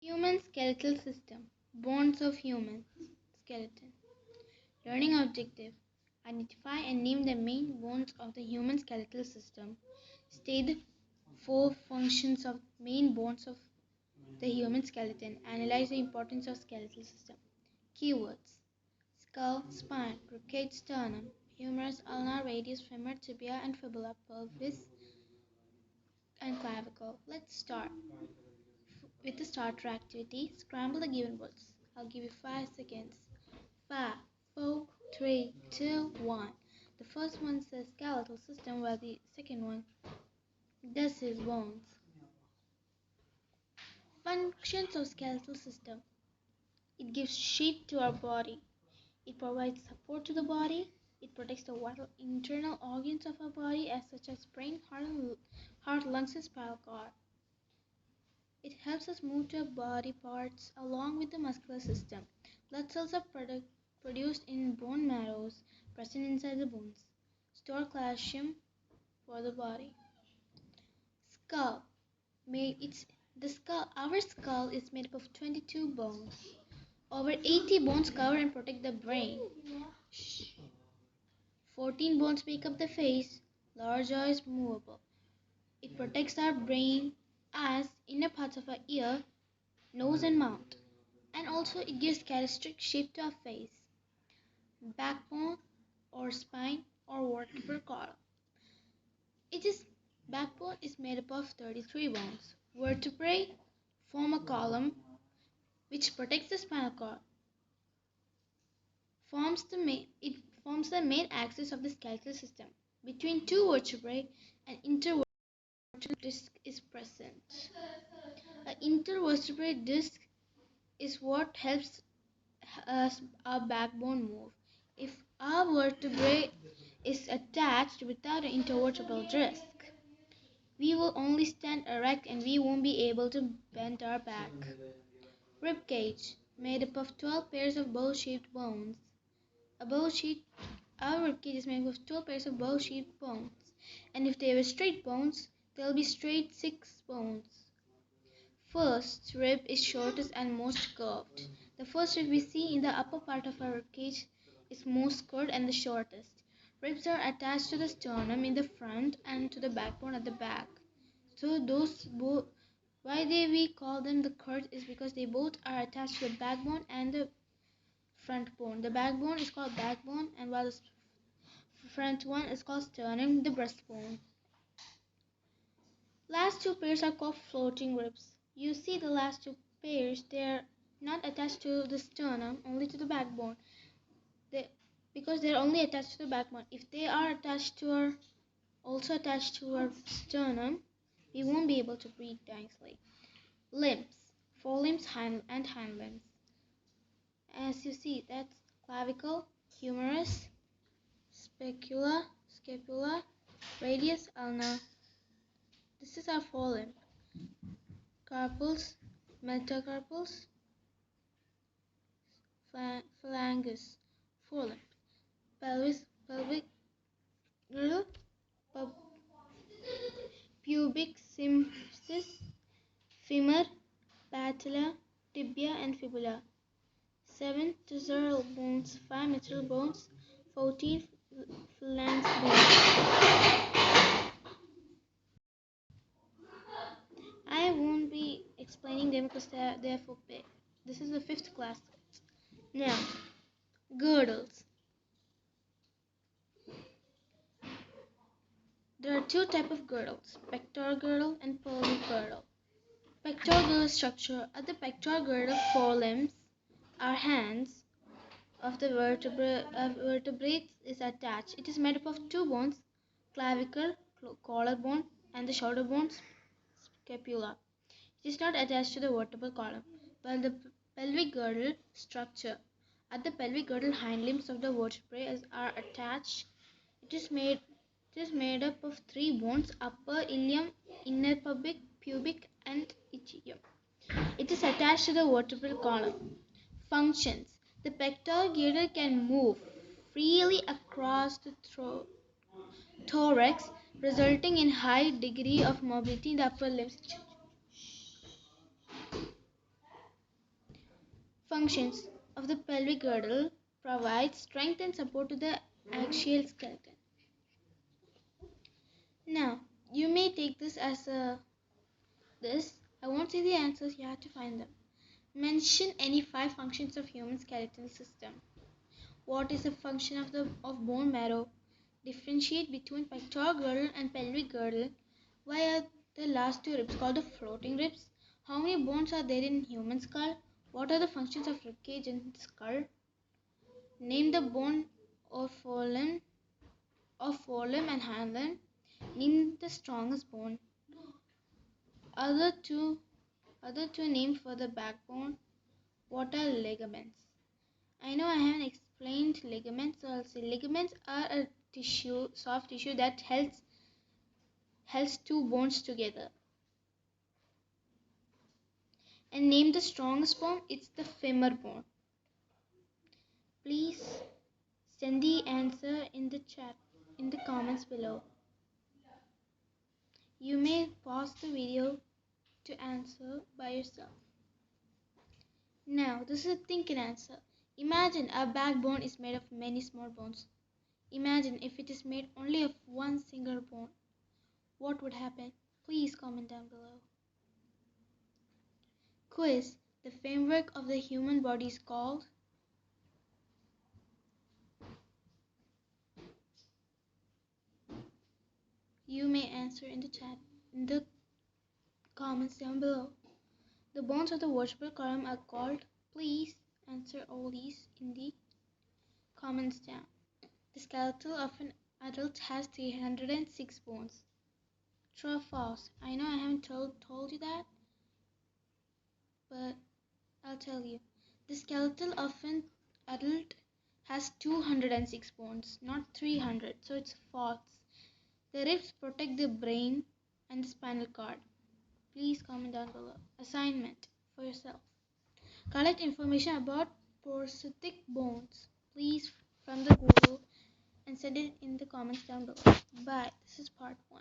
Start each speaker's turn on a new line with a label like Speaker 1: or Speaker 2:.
Speaker 1: Human skeletal system. Bones of human skeleton. Learning objective. Identify and name the main bones of the human skeletal system. State the four functions of main bones of the human skeleton. Analyze the importance of skeletal system. Keywords: skull, spine, ribcage, sternum, humerus, ulnar, radius, femur, tibia and fibula, pelvis and clavicle. Let's start with the starter activity. Scramble the given words. I'll give you 5 seconds. 5, 4, 3, 2, 1. The first one says skeletal system, while the second one, this is bones. Functions of skeletal system. It gives shape to our body. It provides support to the body. It protects the vital internal organs of our body, as such as brain, heart, lungs, and spinal cord. It helps us move to our body parts along with the muscular system. Blood cells are produced in bone marrows present inside the bones. Store calcium for the body. Skull. Our skull is made up of 22 bones. Over 80 bones cover and protect the brain. 14 bones make up the face. Lower jaw is movable. It protects our brain as inner parts of our ear, nose and mouth. And also it gives characteristic shape to our face. Backbone or spine or vertebral column. Backbone is made up of 33 bones. Vertebrae form a column which protects the spinal cord. It forms the main axis of the skeletal system. Between two vertebrae, an intervertebral disc is present. An intervertebral disc is what helps our backbone move. If our vertebrae is attached without an intervertebral disc, we will only stand erect and we won't be able to bend our back. Rib cage, made up of 12 pairs of bowl-shaped bones. Our rib cage is made up of 12 pairs of bowl-shaped bones, and if they were straight bones, they'll be straight 6 bones. First rib is shortest and most curved. The first rib we see in the upper part of our rib cage is most curved and the shortest. Ribs are attached to the sternum in the front and to the backbone at the back. So we call them the curved is because they both are attached to the backbone and the front bone. The backbone is called backbone, and while the front one is called sternum, the breastbone. Last two pairs are called floating ribs. You see the last two pairs, they're not attached to the sternum, only to the backbone. Because they're only attached to the backbone. If they are also attached to our sternum, we won't be able to breathe nicely. Limbs, forelimbs and hind limbs. As you see, that's clavicle, humerus, scapula, radius, ulna. This is our forelimb. Carpals, metacarpals, phalanges, forelimb. Pelvic girdle, pubic symphysis, femur, patella, tibia and fibula. 7 tetheral bones, 5 mitral bones, 14 phalanx bones. I won't be explaining them because they're for big. This is the 5th class. Now, girdles. There are 2 types of girdles, pectoral girdle and pelvic girdle. Pectoral girdle structure. At the pectoral girdle, forelimbs, our hands of the vertebrates is attached. It is made up of 2 bones, clavicle, collarbone, and the shoulder bones, scapula. It is not attached to the vertebral column. While the pelvic girdle structure. At the pelvic girdle, hind limbs of the vertebrae are attached. It is made up of 3 bones, upper ilium, inner pubic and ischium. It is attached to the vertebral column. Functions. The pectoral girdle can move freely across the thorax, resulting in high degree of mobility in the upper limbs. Functions of the pelvic girdle provide strength and support to the axial skeleton. Now, you may take this as a this. I won't say the answers, you have to find them. Mention any five functions of human skeletal system. What is the function of bone marrow? Differentiate between pectoral girdle and pelvic girdle. Why are the last two ribs called the floating ribs? How many bones are there in human skull? What are the functions of ribcage and skull? Name the bone of forelimb and hindlimb. Name the strongest bone. Other two other two names for the backbone. What are ligaments? I know I haven't explained ligaments, so I'll say ligaments are a soft tissue that holds two bones together. And name the strongest bone. It's the femur bone. Please send the answer in the chat, in the comments below. You may pause the video to answer by yourself. Now, this is a think and answer. Imagine our backbone is made of many small bones. Imagine if it is made only of one single bone. What would happen? Please comment down below. Quiz. The framework of the human body is called? You may answer in the chat, in the comments down below. The bones of the vertebral column are called? Please answer all these in the comments down. The skeletal of an adult has 306 bones. True or false? I know I haven't told you that, but I'll tell you. The skeletal of an adult has 206 bones, not 300, so it's false. The ribs protect the brain and the spinal cord. Please comment down below. Assignment for yourself. Collect information about prosthetic bones. Please from the Google and send it in the comments down below. Bye. This is part 1.